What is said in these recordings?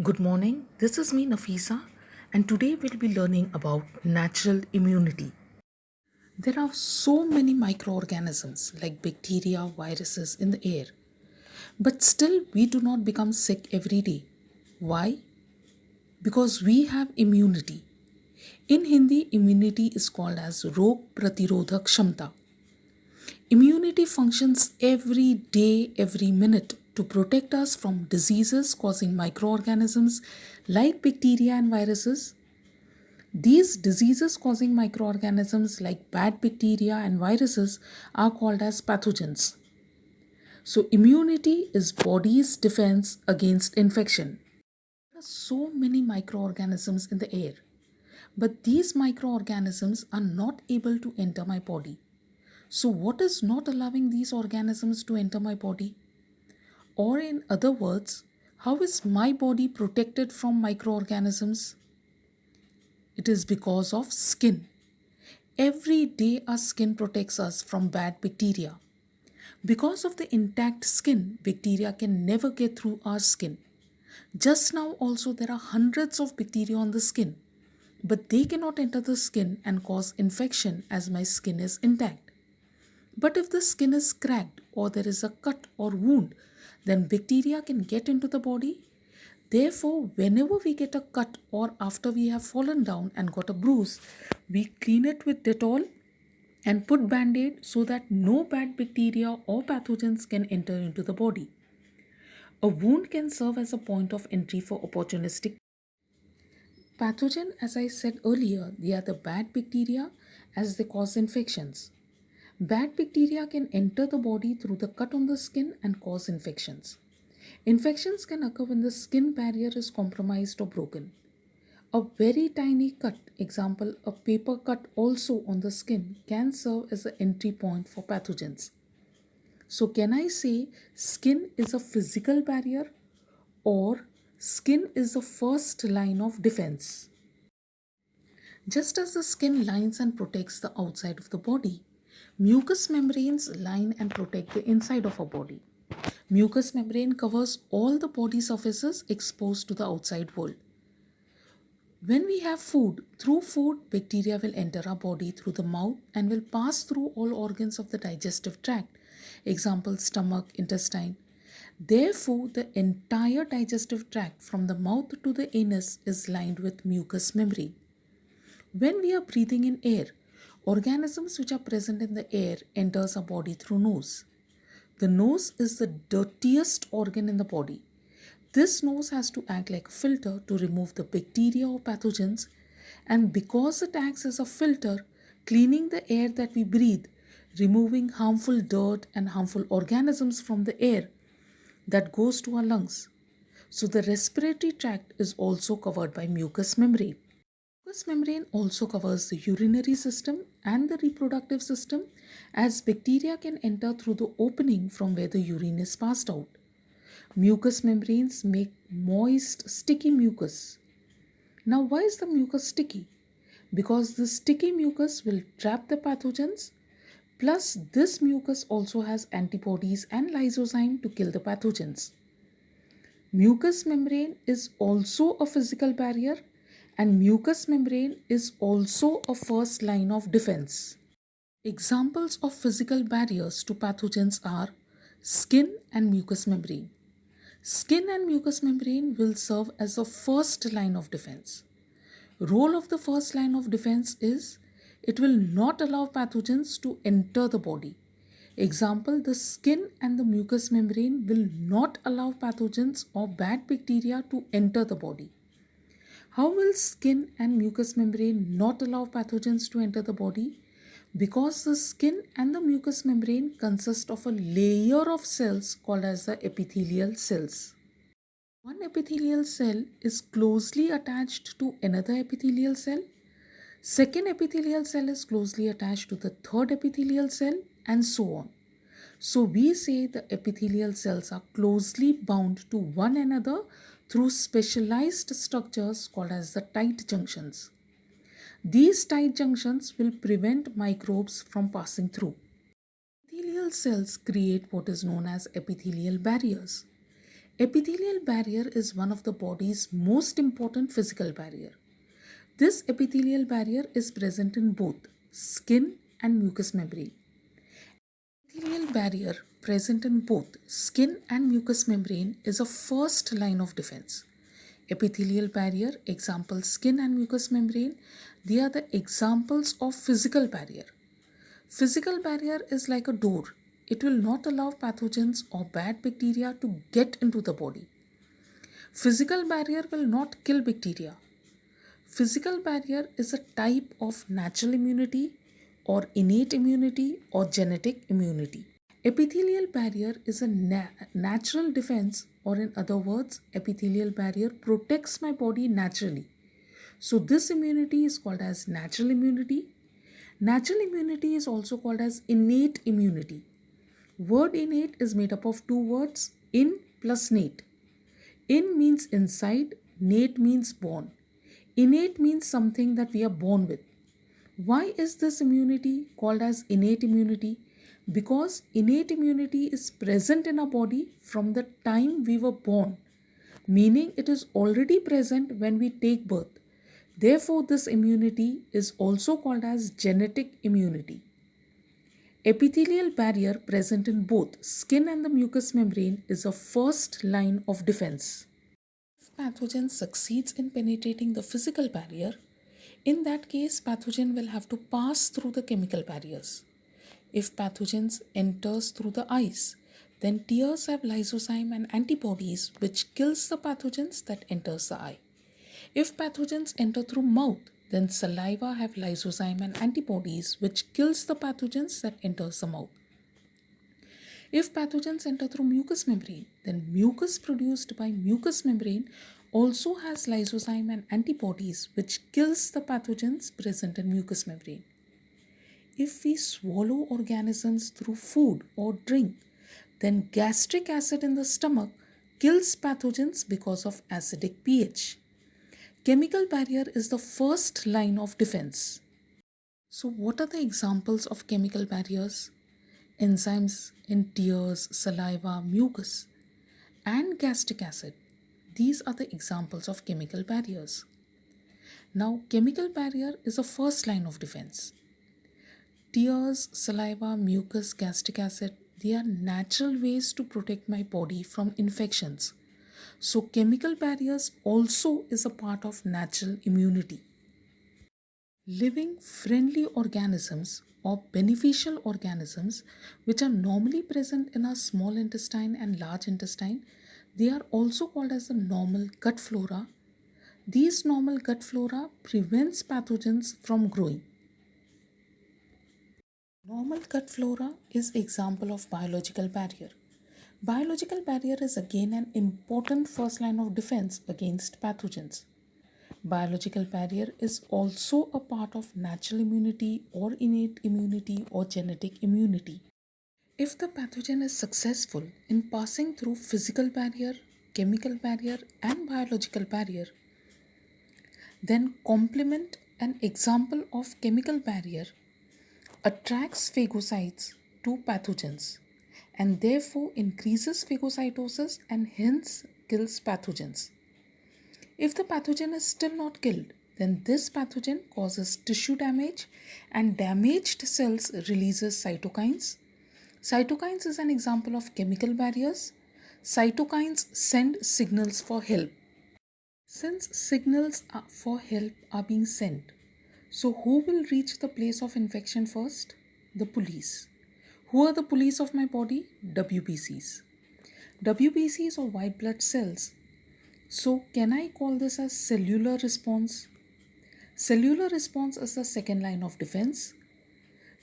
Good morning, this is me Nafisa, and today we'll be learning about natural immunity. There are so many microorganisms like bacteria, viruses in the air, but still we do not become sick every day. Why? Because we have immunity. In Hindi, immunity is called as Rog Pratirodhak Kshamta. Immunity functions every day, every minute to protect us from diseases causing microorganisms like bacteria and viruses. These diseases causing microorganisms like bad bacteria and viruses are called as pathogens. So immunity is body's defense against infection. There are so many microorganisms in the air, but these microorganisms are not able to enter my body. So what is not allowing these organisms to enter my body? Or in other words, how is my body protected from microorganisms? It is because of skin. Every day, our skin protects us from bad bacteria. Because of the intact skin, bacteria can never get through our skin. Just now, also, there are hundreds of bacteria on the skin, but they cannot enter the skin and cause infection as my skin is intact. But if the skin is cracked or there is a cut or wound, then bacteria can get into the body. Therefore, whenever we get a cut or after we have fallen down and got a bruise, we clean it with Dettol and put band-aid so that no bad bacteria or pathogens can enter into the body. A wound can serve as a point of entry for opportunistic pathogen. As I said earlier, they are the bad bacteria as they cause infections. Bad bacteria can enter the body through the cut on the skin and cause infections. Infections can occur when the skin barrier is compromised or broken. A very tiny cut, example a paper cut also on the skin, can serve as an entry point for pathogens. So, can I say skin is a physical barrier or skin is the first line of defense? Just as the skin lines and protects the outside of the body, mucous membranes line and protect the inside of our body. Mucous membrane covers all the body surfaces exposed to the outside world. When we have food, through food, bacteria will enter our body through the mouth and will pass through all organs of the digestive tract. Example, stomach, intestine. Therefore, the entire digestive tract from the mouth to the anus is lined with mucous membrane. When we are breathing in air, organisms which are present in the air enters our body through nose. The nose is the dirtiest organ in the body. This nose has to act like a filter to remove the bacteria or pathogens, and because it acts as a filter, cleaning the air that we breathe, removing harmful dirt and harmful organisms from the air that goes to our lungs. So the respiratory tract is also covered by mucous membrane. Mucous membrane also covers the urinary system and the reproductive system, as bacteria can enter through the opening from where the urine is passed out. Mucous membranes make moist, sticky mucus. Now, why is the mucus sticky? Because the sticky mucus will trap the pathogens. Plus, this mucus also has antibodies and lysozyme to kill the pathogens. Mucous membrane is also a physical barrier, and mucous membrane is also a first line of defense. Examples of physical barriers to pathogens are skin and mucous membrane. Skin and mucous membrane will serve as a first line of defense. Role of the first line of defense is it will not allow pathogens to enter the body. Example, the skin and the mucous membrane will not allow pathogens or bad bacteria to enter the body. How will skin and mucous membrane not allow pathogens to enter the body? Because the skin and the mucous membrane consist of a layer of cells called as the epithelial cells. One epithelial cell is closely attached to another epithelial cell. Second epithelial cell is closely attached to the third epithelial cell, and so on. So we say the epithelial cells are closely bound to one another through specialized structures called as the tight junctions. These tight junctions will prevent microbes from passing through. Epithelial cells create what is known as epithelial barriers. Epithelial barrier is one of the body's most important physical barrier. This epithelial barrier is present in both skin and mucous membrane. Epithelial barrier present in both skin and mucous membrane is a first line of defense. Epithelial barrier, examples skin and mucous membrane, they are the examples of physical barrier. Physical barrier is like a door. It will not allow pathogens or bad bacteria to get into the body. Physical barrier will not kill bacteria. Physical barrier is a type of natural immunity or innate immunity or genetic immunity. Epithelial barrier is a natural defense, or in other words, epithelial barrier protects my body naturally. So this immunity is called as natural immunity. Natural immunity is also called as innate immunity. Word innate is made up of two words, in plus nate. In means inside, nate means born. Innate means something that we are born with. Why is this immunity called as innate immunity? Because innate immunity is present in our body from the time we were born, meaning it is already present when we take birth. Therefore, this immunity is also called as genetic immunity. Epithelial barrier present in both skin and the mucous membrane is a first line of defense. If pathogen succeeds in penetrating the physical barrier, in that case pathogen will have to pass through the chemical barriers. If pathogens enters through the eyes, then tears have lysozyme and antibodies which kills the pathogens that enters the eye. If pathogens enter through mouth, then saliva have lysozyme and antibodies which kills the pathogens that enters the mouth. If pathogens enter through mucous membrane, then mucus produced by mucous membrane also has lysozyme and antibodies which kills the pathogens present in mucous membrane. If we swallow organisms through food or drink, then gastric acid in the stomach kills pathogens because of acidic pH. Chemical barrier is the first line of defense. So what are the examples of chemical barriers? Enzymes in tears, saliva, mucus, and gastric acid. These are the examples of chemical barriers. Now, chemical barrier is a first line of defense. Tears, saliva, mucus, gastric acid, they are natural ways to protect my body from infections. So, chemical barriers also is a part of natural immunity. Living friendly organisms or beneficial organisms which are normally present in our small intestine and large intestine, they are also called as the normal gut flora. These normal gut flora prevents pathogens from growing. Normal gut flora is example of biological barrier. Biological barrier is again an important first line of defense against pathogens. Biological barrier is also a part of natural immunity or innate immunity or genetic immunity. If the pathogen is successful in passing through physical barrier, chemical barrier and biological barrier, then complement, an example of chemical barrier, attracts phagocytes to pathogens and therefore increases phagocytosis and hence kills pathogens. If the pathogen is still not killed, then this pathogen causes tissue damage and damaged cells releases cytokines. Cytokines is an example of chemical barriers. Cytokines send signals for help. Since signals for help are being sent, so who will reach the place of infection first? The police. Who are the police of my body? WBCs. WBCs or white blood cells. So can I call this as cellular response? Cellular response is the second line of defense.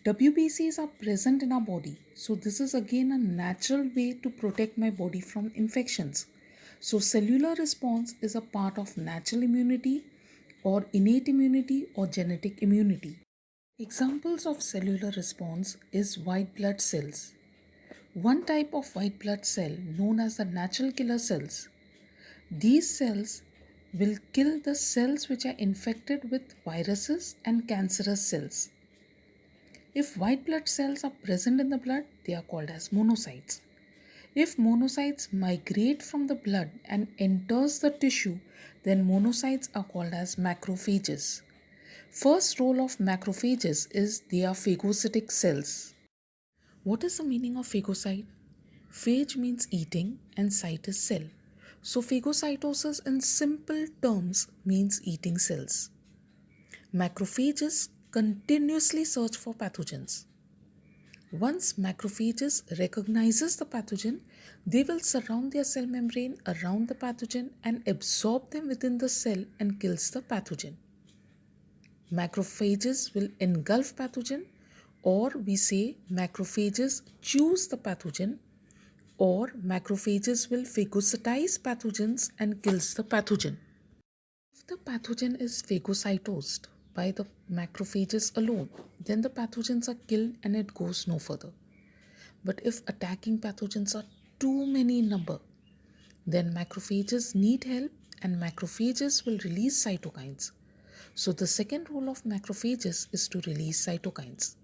WBCs are present in our body. So this is again a natural way to protect my body from infections. So cellular response is a part of natural immunity or innate immunity or genetic immunity. Examples of cellular response is white blood cells. One type of white blood cell known as the natural killer cells. These cells will kill the cells which are infected with viruses and cancerous cells. If white blood cells are present in the blood, they are called as monocytes. If monocytes migrate from the blood and enters the tissue, then monocytes are called as macrophages. First role of macrophages is they are phagocytic cells. What is the meaning of phagocyte? Phage means eating and cyte is cell. So phagocytosis in simple terms means eating cells. Macrophages continuously search for pathogens. Once macrophages recognizes the pathogen, they will surround their cell membrane around the pathogen and absorb them within the cell and kills the pathogen. Macrophages will engulf pathogen, or we say macrophages choose the pathogen, or macrophages will phagocytize pathogens and kills the pathogen. If the pathogen is phagocytosed by the macrophages alone, then the pathogens are killed and it goes no further. But if attacking pathogens are too many in number, then macrophages need help and macrophages will release cytokines. So the second role of macrophages is to release cytokines.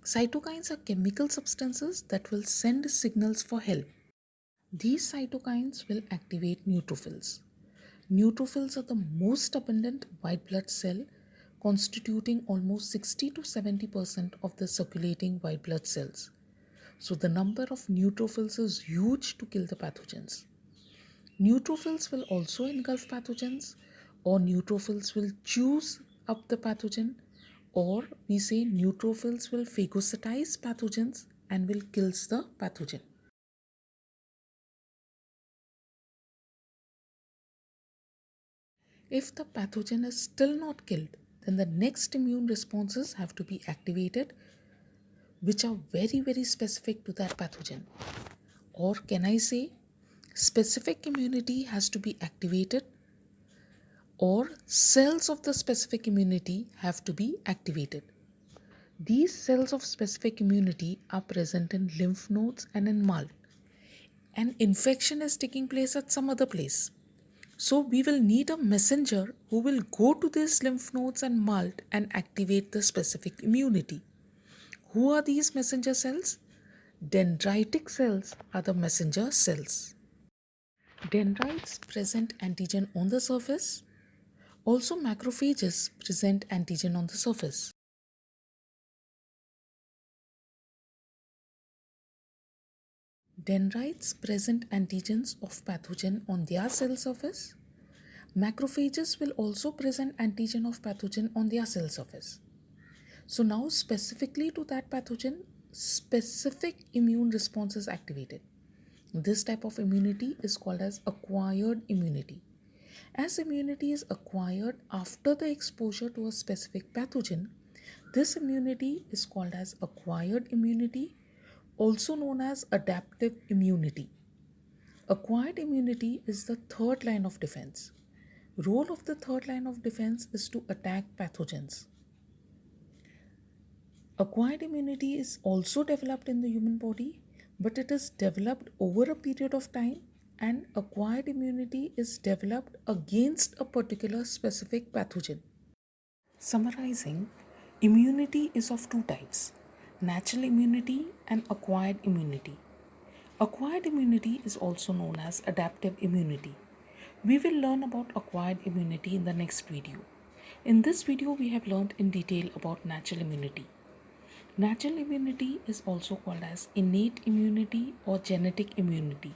Cytokines are chemical substances that will send signals for help. These cytokines will activate neutrophils. Neutrophils are the most abundant white blood cell, constituting almost 60 to 70% of the circulating white blood cells. So the number of neutrophils is huge to kill the pathogens. Neutrophils will also engulf pathogens, or neutrophils will choose up the pathogen, or we say neutrophils will phagocytize pathogens and will kills the pathogen. If the pathogen is still not killed, then the next immune responses have to be activated, which are very specific to that pathogen. Or can I say, specific immunity has to be activated, or cells of the specific immunity have to be activated. These cells of specific immunity are present in lymph nodes and in MALT. An infection is taking place at some other place. So we will need a messenger who will go to these lymph nodes and MALT and activate the specific immunity. Who are these messenger cells? Dendritic cells are the messenger cells. Dendrites present antigen on the surface. Also macrophages present antigen on the surface. Dendrites present antigens of pathogen on their cell surface. Macrophages will also present antigen of pathogen on their cell surface. So now specifically to that pathogen, specific immune response is activated. This type of immunity is called as acquired immunity. As immunity is acquired after the exposure to a specific pathogen, this immunity is called as acquired immunity, also known as adaptive immunity. Acquired immunity is the third line of defense. Role of the third line of defense is to attack pathogens. Acquired immunity is also developed in the human body, but it is developed over a period of time, and acquired immunity is developed against a particular specific pathogen. Summarizing, immunity is of two types: natural immunity and acquired immunity. Acquired immunity is also known as adaptive immunity. We will learn about acquired immunity in the next video. In this video, we have learned in detail about natural immunity. Natural immunity is also called as innate immunity or genetic immunity.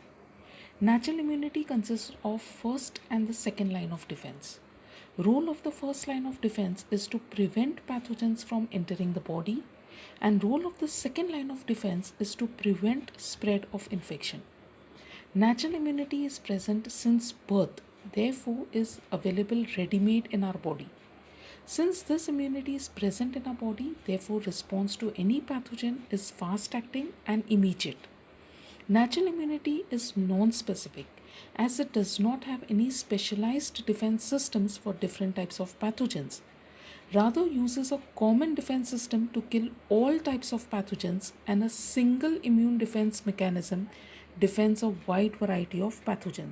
Natural immunity consists of first and the second line of defense. Role of the first line of defense is to prevent pathogens from entering the body, and role of the second line of defense is to prevent spread of infection. Natural immunity is present since birth, therefore is available ready-made in our body. Since this immunity is present in our body, therefore response to any pathogen is fast acting and immediate. Natural immunity is non-specific, as it does not have any specialized defense systems for different types of pathogens. Rather uses a common defense system to kill all types of pathogens, and a single immune defense mechanism defends a wide variety of pathogens.